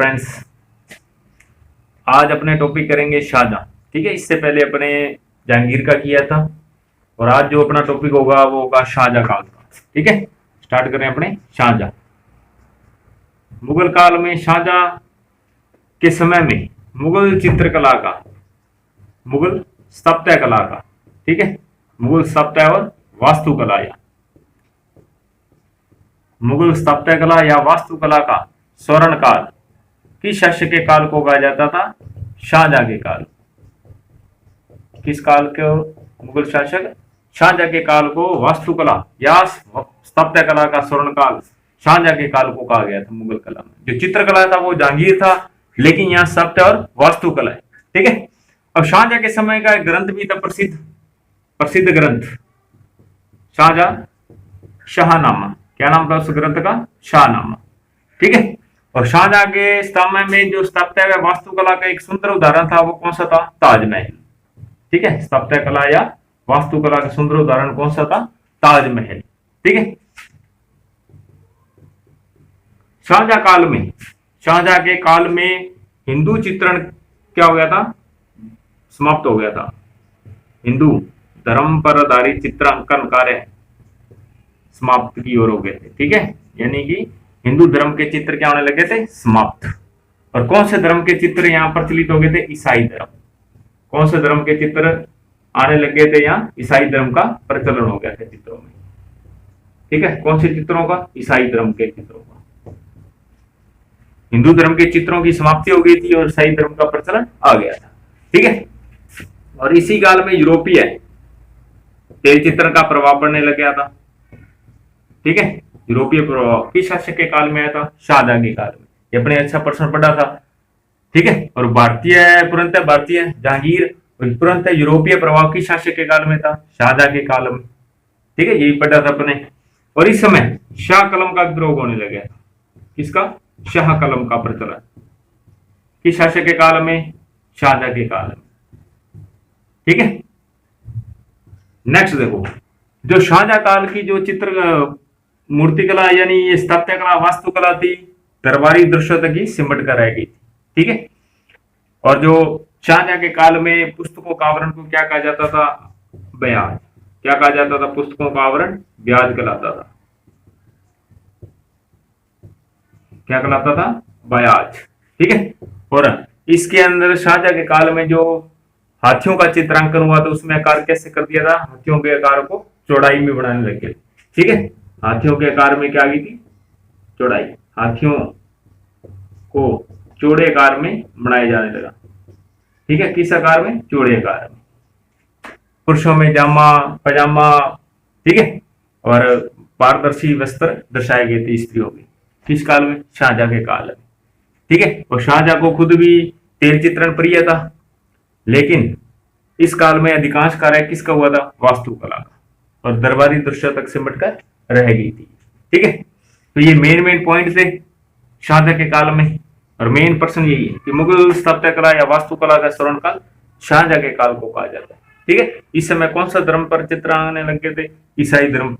Friends, आज अपने topic करेंगे शाहजहां। ठीक है, इससे पहले अपने जहांगीर का किया था और आज जो अपना टॉपिक होगा वो होगा शाहजहां काल का। ठीक है, स्टार्ट करें अपने शाहजहां। मुगल काल में शाहजहां के समय में मुगल चित्रकला का, मुगल स्थापत्य कला का, ठीक है, मुगल स्थापत्य और वास्तुकला या मुगल स्थापत्य कला या वास्तुकला का स्वर्ण काल किस शासक के काल को कहा जाता था? शाहजहां के काल। किस काल को? मुगल शासक शाहजहां के काल को वास्तुकला या स्थापत्य कला का स्वर्ण काल शाहजहां के काल को कहा गया था। मुगल कला में जो चित्रकला था वो जहांगीर था, लेकिन यहाँ स्थापत्य और वास्तुकला है। ठीक है, अब शाहजहां के समय का एक ग्रंथ भी था, प्रसिद्ध प्रसिद्ध ग्रंथ शाहनामा। क्या नाम था उस ग्रंथ का? शाहनामा। ठीक है, और शाहजहां के समय में जो स्थापत्य व वास्तुकला का एक सुंदर उदाहरण था वो कौन सा था? ताजमहल। ठीक है, स्थापत्य कला या वास्तुकला का सुंदर उदाहरण कौन सा था? ताजमहल। ठीक है, शाहजहां के काल में हिंदू चित्रण क्या हो गया था? समाप्त हो गया था। हिंदू धर्म पर आधारित चित्रांकन कार्य समाप्त की ओर हो गए थे। ठीक है, यानी कि हिंदू धर्म के चित्र क्या होने लगे थे? समाप्त। और कौन से धर्म के चित्र यहाँ प्रचलित हो गए थे? ईसाई धर्म। कौन से धर्म के चित्र आने लगे थे? यहाँ ईसाई धर्म का प्रचलन हो गया था चित्रों में। ठीक है, कौन से चित्रों का? ईसाई धर्म के चित्रों का। हिंदू धर्म के चित्रों की समाप्ति हो गई थी और ईसाई धर्म का प्रचलन आ गया था। ठीक है, और इसी काल में यूरोपीय तेल चित्रण का प्रभाव पड़ने लग गया था। ठीक है, यूरोपीय प्रभाव किस शासक के काल में आया था? शाहजहां के काल में। ये अपने अच्छा प्रश्न पढ़ा था। ठीक है, और भारतीय जहांगीर तुरंत यूरोपीय प्रभाव किस शासक के काल में था? शाहजहां के काल में। ठीक है, यही पढ़ा था अपने। और इस समय शाह कलम का विद्रोह होने लगा था। किसका? शाह कलम का प्रचलन किस शासक के काल में? शाहजहां के काल में। ठीक है, नेक्स्ट देखो, जो शाहजहां काल की जो चित्र मूर्तिकला यानी ये स्थापत्य कला वास्तुकला थी, दरबारी दृश्यों तक ही सिमट कर रह गई थी। ठीक है, और जो शाहजहां के काल में पुस्तकों का आवरण को क्या कहा जाता था? ब्याज। क्या कहा जाता था? पुस्तकों का आवरण ब्याज कहलाता था। क्या कहलाता था? ब्याज। ठीक है, और इसके अंदर शाहजहां के काल में जो हाथियों का चित्रांकन हुआ था उसमें आकार कैसे कर दिया था? हाथियों के आकार को चौड़ाई में बनाने लगे। ठीक है, हाथियों के आकार में क्या आ गई थी? चौड़ाई। हाथियों को चौड़े आकार में बनाया जाने लगा। ठीक है, किस आकार में? चौड़े आकार में। पुरुषों में जामा पजामा, ठीक है, और पारदर्शी वस्त्र दर्शाए गए थे स्त्रियों के। किस काल में? शाहजहां के काल में। ठीक है, और शाहजहां को खुद भी तेल चित्रण प्रिय था, लेकिन इस काल में अधिकांश कार्य किसका हुआ था? वास्तुकला का, और दरबारी दृश्य तक सिमट कर रह गई थी। ठीक है, तो ये मेन पॉइंट थे शाहजहां के काल में, और मेन प्रश्न यही है कि मुगल स्थापत्य कला या वास्तुकला का स्वर्ण काल शाहजहां के काल को कहा जाता है। ठीक है, इस समय कौन सा धर्म पर चित्र आने लगे थे? ईसाई धर्म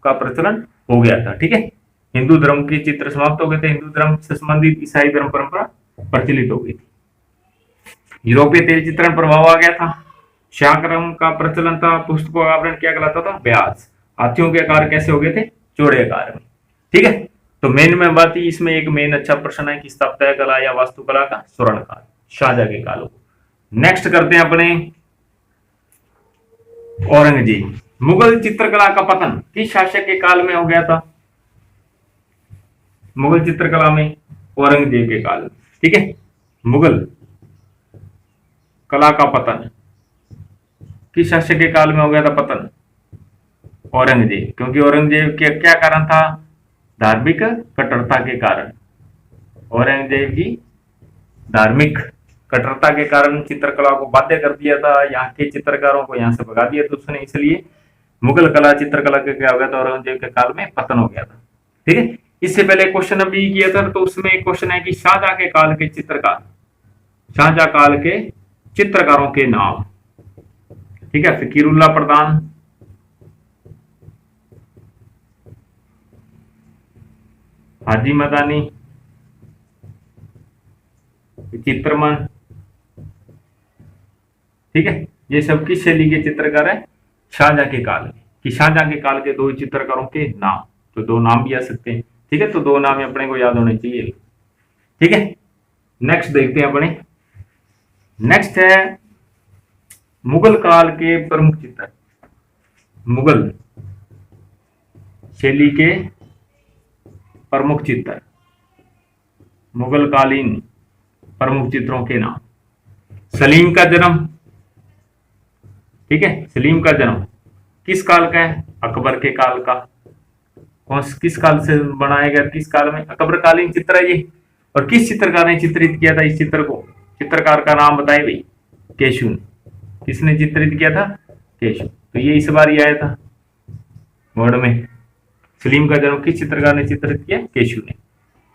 का प्रचलन हो गया था। ठीक है, हिंदू धर्म के चित्र समाप्त हो गए थे, हिंदू धर्म से संबंधित ईसाई धर्म परंपरा प्रचलित हो गई थी। यूरोपीय तेल चित्रण प्रभाव आ गया था, शाह कलम का प्रचलन था, पुस्तकों का आवरण क्या कहलाता था? ब्याज। हाथियों के आकार कैसे हो गए थे? चौड़े आकार में। ठीक है, तो मेन में बात ही इसमें एक मेन अच्छा प्रश्न है कि स्थापत्य कला या वास्तुकला का स्वर्ण काल शाहजहां के काल को। नेक्स्ट करते हैं अपने औरंगजेब। मुगल चित्रकला का पतन किस शासक के काल में हो गया था? मुगल चित्रकला में औरंगजेब के काल में। ठीक है, मुगल कला का पतन किस शासक के काल में हो गया था? पतन औरंगजेब। क्योंकि औरंगजेब के क्या कारण था? धार्मिक कट्टरता के कारण। औरंगजेब की धार्मिक कट्टरता के कारण चित्रकला को बाध्य कर दिया था, यहाँ के चित्रकारों को यहाँ से भगा दिया था उसने, इसलिए मुगल कला चित्रकला के क्या हो गया था? औरंगजेब के काल में पतन हो गया था। ठीक है, इससे पहले क्वेश्चन अभी किया था, तो उसमें एक क्वेश्चन है कि शाहजहां के काल के चित्रकार, शाहजहां काल के चित्रकारों के नाम। ठीक है, फकीरुल्लाह प्रधान, हाजी मदानी, चित्रमन, ठीक है। ये सब किस शैली के चित्रकार है? शाहजहां के काल में। कि शाहजहां के काल के दो चित्रकारों के नाम, तो दो नाम भी आ सकते हैं, ठीक है। तो दो नाम अपने को याद होने चाहिए, ठीक है। नेक्स्ट देखते हैं अपने, नेक्स्ट है मुगल काल के प्रमुख चित्र, मुगल शैली के प्रमुख चित्र, मुगल कालीन प्रमुख चित्रों के नाम। सलीम का जन्म, ठीक है। सलीम का जन्म किस काल का है? अकबर के काल का। किस काल से बनाया गया, किस काल में? अकबरकालीन चित्र है ये। और किस चित्रकार ने चित्रित किया था इस चित्र को? चित्रकार का नाम बताए भाई, केशु ने। किसने चित्रित किया था? केशु। तो ये इस बार ही आया था वर्ड में। सलीम का जन्म किस चित्रकार ने चित्रित किया? केशु ने,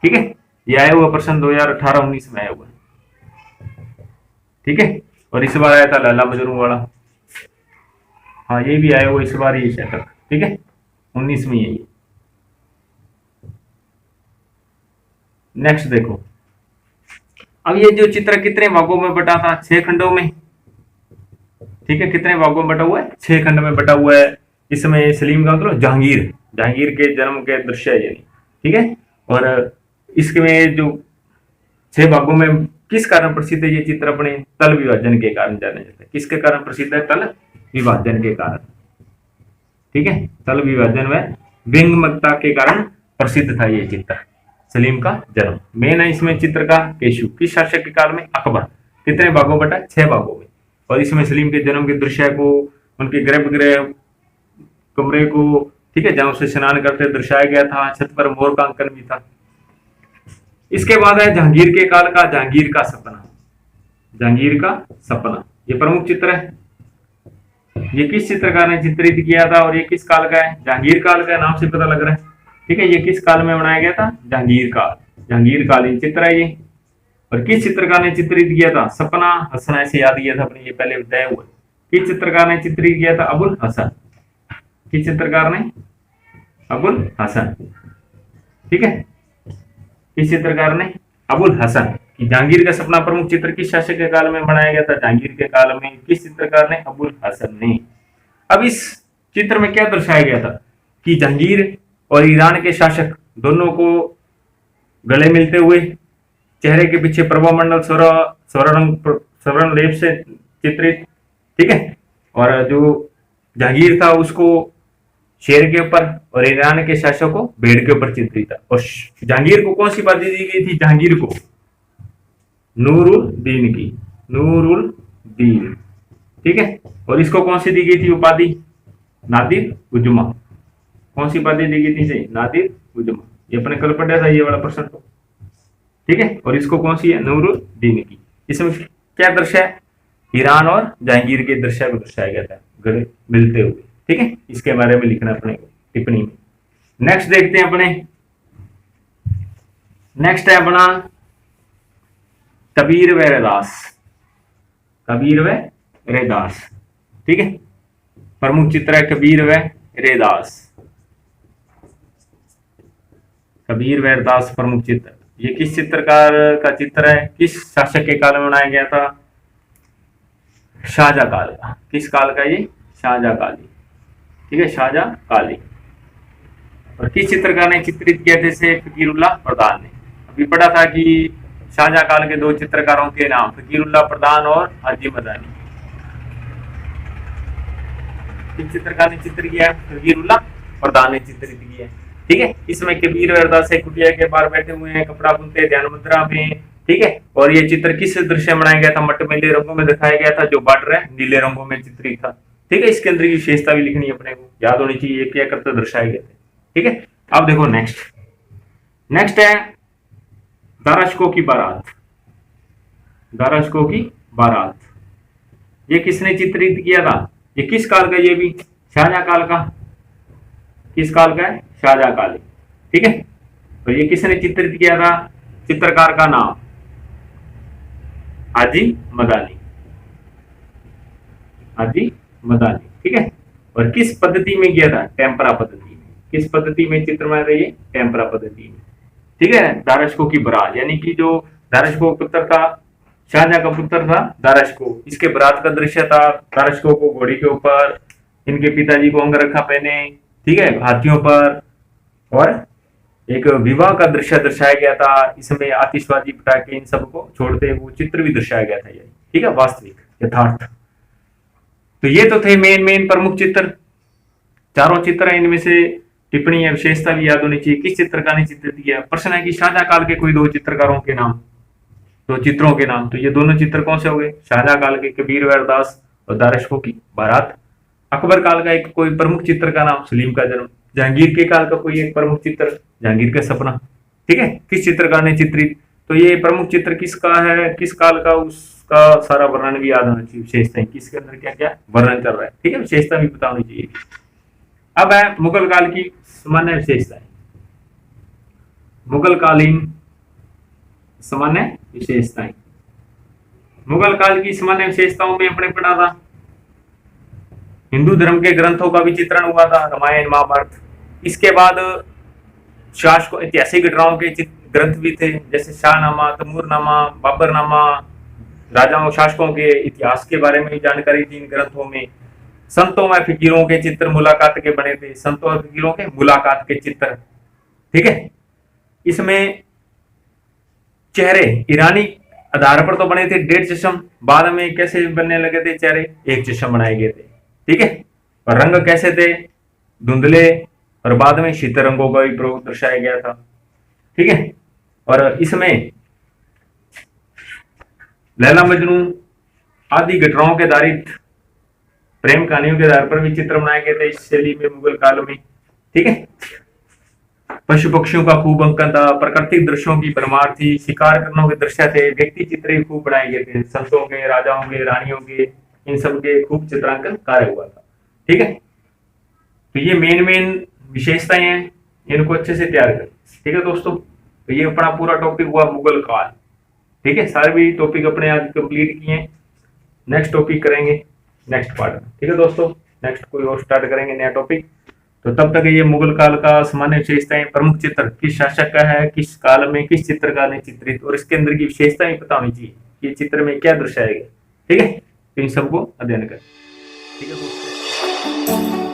ठीक है। ये आया हुआ प्रश्न 2018-19 में आया हुआ, ठीक है। और इस बार आया था लैला मजनू वाला, हाँ ये भी आया हुआ इस बार ही तक, ठीक है। 19 में ये। नेक्स्ट देखो, अब ये जो चित्र कितने भागों में बटा था? 6 खंडों में, ठीक है। कितने भागों में बटा हुआ है? 6 खंड में बटा हुआ है। इसमें सलीम का मतलब जहांगीर, जहांगीर के जन्म के दृश्य है, ठीक है। और इसमें जो 6 भागों में किस कारण प्रसिद्ध है ये चित्र? अपने तल विभाजन के कारण जाने जाते हैं। किसके कारण प्रसिद्ध है? तल विभाजन के कारण, ठीक है। तल विभाजन व व्यंग्यमयता के कारण प्रसिद्ध था ये चित्र, सलीम का जन्म। मेन है इसमें चित्र का केशु। किस शासक के काल में? अकबर। कितने भागों बटा? 6 भागों में। और इसमें सलीम के जन्म के दृश्य को, उनके गर्भगृह कमरे को, ठीक है, जहां उसे स्नान करते दर्शाया गया था। छत पर मोर का अंकन भी था। इसके बाद है जहांगीर के काल का, जहांगीर का सपना। जहांगीर का सपना ये प्रमुख चित्र है। ये किस चित्रकार ने चित्रित किया था और ये किस काल का है? जहांगीर काल का, नाम से पता लग रहा है, ठीक है। ये किस काल में बनाया गया था? जहांगीर काल, जहांगीर कालीन चित्र है ये। और किस चित्रकार ने चित्रित किया था? सपना हसन, ऐसे याद किया था अपने, ये पहले बताया हुआ। किस चित्रकार ने चित्रित किया था? अबुल हसन। किस चित्रकार ने? अबुल हसन, ठीक है। किस चित्रकार ने? अबुल हसन। कि जहांगीर का सपना प्रमुख चित्र किस शासक के काल में बनाया गया था? जहांगीर के काल में। किस चित्रकार ने? अबुल हसन ने। अब इस चित्र में क्या दर्शाया गया था? कि जहांगीर और ईरान के शासक दोनों को गले मिलते हुए, चेहरे के पीछे प्रभामंडल स्वर्ण लेप से चित्रित, ठीक है। और जो जहांगीर था उसको शेर के ऊपर और ईरान के शासक को भेड़ के ऊपर चित्रित था। और जहांगीर को कौन सी उपाधि दी गई थी? जहांगीर को नूरुद्दीन की, नूरुद्दीन, ठीक है। और इसको कौन सी दी गई थी उपाधि? नादिर उजमा। कौन सी उपाधि दी गई थी? नादिर उजमा। ये अपने कल पढ़ा था ये वाला प्रश्न तो, ठीक है। और इसको कौन सी है? नूरुद्दीन की। इसमें क्या दृश्य है? ईरान और जहांगीर के दृश्य को दर्शाया गया था, गले मिलते हुए, ठीक है। इसके बारे में लिखना अपने टिप्पणी में। नेक्स्ट देखते हैं अपने, नेक्स्ट है अपना कबीर व रैदास। कबीर व रैदास, ठीक है। प्रमुख चित्र है कबीर व रैदास। कबीर व रैदास प्रमुख चित्र। ये किस चित्रकार का चित्र है? किस शासक के काल में बनाया गया था? शाहजहां काल का। किस काल का ये? शाहजहां काली, ठीक है, शाहजहां काली। और किस चित्रकार ने चित्रित किया थे? से फकीरुल्लाह प्रधान ने। अभी पढ़ा था कि शाहजहां काल के दो चित्रकारों के नाम, फकीरुल्लाह प्रधान और हाजी मदानी। किस चित्रकार ने चित्र किया है? फकीरुल्लाह प्रधान ने चित्रित किया है, ठीक है। इसमें कबीर वरदास से कुटिया के बाहर बैठे हुए हैं, कपड़ा बुनते ध्यान मुद्रा में, ठीक है। और ये चित्र किस दृश्य में बनाया गया था? मटमैले रंगों में दिखाया गया था, जो बॉर्डर है नीले रंगों में चित्रित था, ठीक है। इसके अंदर की विशेषता भी लिखनी है अपने को, याद होनी चाहिए क्या करते दर्शाए गए थे, ठीक है। अब देखो नेक्स्ट, नेक्स्ट है दाराशको की बारात। दाराशको की बारात ये किसने चित्रित किया था? ये किस काल का? ये भी शाहजहां काल का। किस काल का है? शाहजहां काल, ठीक है। तो ये किसने चित्रित किया था? चित्रकार का नाम हाजी मदानी, हाजी मदानी, ठीक है। और किस पद्धति में किया था? टेम्परा पद्धति में। किस पद्धति में चित्र में रही? टेम्परा पद्धति में, ठीक है। दाराशको की बारात यानी कि जो दाराशको पुत्र था शाहजहां का पुत्र था दाराशको। इसके बारात का दृश्य था, दाराशको को घोड़ी के ऊपर, इनके पिताजी को अंगरखा पहने, ठीक है, हाथियों पर, और एक विवाह का दृश्य दर्शाया गया था। इसमें आतिशबाजी पटाखे इन सबको छोड़ते वो चित्र भी दर्शाया गया था, ये ठीक है, वास्तविक यथार्थ। तो ये तो थे मेन मेन प्रमुख चित्र, चारों चित्र हैं। इनमें से टिप्पणी या विशेषता भी याद होनी चाहिए। किस चित्रकार ने चित्र दिया? प्रश्न है कि शाहजहां काल के कोई दो चित्रकारों के नाम, दो चित्रों के नाम। तो ये दोनों चित्र कौन से हो गए? शाहजहां काल के कबीर दास और दाराशको की बारात। अकबर काल का एक कोई प्रमुख चित्र का नाम, सलीम का जन्म। जहांगीर के काल का कोई एक प्रमुख चित्र, जहांगीर का सपना। ठीक है, किस चित्रकार ने चित्रित? तो ये प्रमुख चित्र किसका है, किस काल का, उसका सारा वर्णन भी याद होना चाहिए। विशेषताएं, किसके अंदर क्या क्या वर्णन कर रहा है, ठीक है, विशेषता भी पता होनी चाहिए। अब है मुगल काल की सामान्य विशेषताएं। मुगल कालीन सामान्य विशेषताएं। मुगल काल की सामान्य विशेषताओं में अपने पढ़ा था, हिंदू धर्म के ग्रंथों का भी चित्रण हुआ था, रामायण महाभारत। इसके बाद शासकों, ऐतिहासिक घटनाओं के ग्रंथ भी थे, जैसे शाहनामा, तैमूरनामा, बाबरनामा। राजाओं शासकों के इतिहास के बारे में जानकारी थी इन ग्रंथों में। संतों व फकीरों के चित्र मुलाकात के बने थे, संतों और फकीरों के मुलाकात के चित्र, ठीक है। इसमें चेहरे ईरानी आधार पर तो बने थे 1.5 चश्म, बाद में कैसे बनने लगे थे चेहरे? 1 चश्म बनाए गए थे, ठीक है। और रंग कैसे थे? धुंधले, और बाद में शीतल रंगों का भी प्रयोग दर्शाया गया था, ठीक है। और इसमें लैला मजनू आदि घटनाओं के आधारित प्रेम कहानियों के आधार पर भी चित्र बनाए गए थे इस शैली में मुगल काल में, ठीक है। पशु पक्षियों का खूब अंकन था, प्राकृतिक दृश्यों की भरमार थी, शिकार करने के दृश्य थे, व्यक्ति चित्र खूब बनाए गए थे, संतों के, राजाओं के, रानियों के, इन सब के खूब चित्रांकन कार्य हुआ था, ठीक है। तो ये मेन मेन विशेषताएं हैं, इनको अच्छे से तैयार करें, ठीक है दोस्तों। तो ये अपना पूरा टॉपिक हुआ मुगल काल, ठीक है। सारे भी टॉपिक अपने आज कंप्लीट किए, नेक्स्ट टॉपिक करेंगे नेक्स्ट पार्ट में, ठीक है दोस्तों। नेक्स्ट कोई और स्टार्ट करेंगे नया टॉपिक। तो तब तक ये मुगल काल का सामान्य विशेषताएं, प्रमुख चित्र किस शासक का है, किस काल में किस चित्रकार ने चित्रित, और इसके अंदर की विशेषताएं पता होनी चाहिए, ये चित्र में क्या दर्शाया गया, ठीक है। तो इन सबको अध्ययन करें, ठीक है दोस्तों।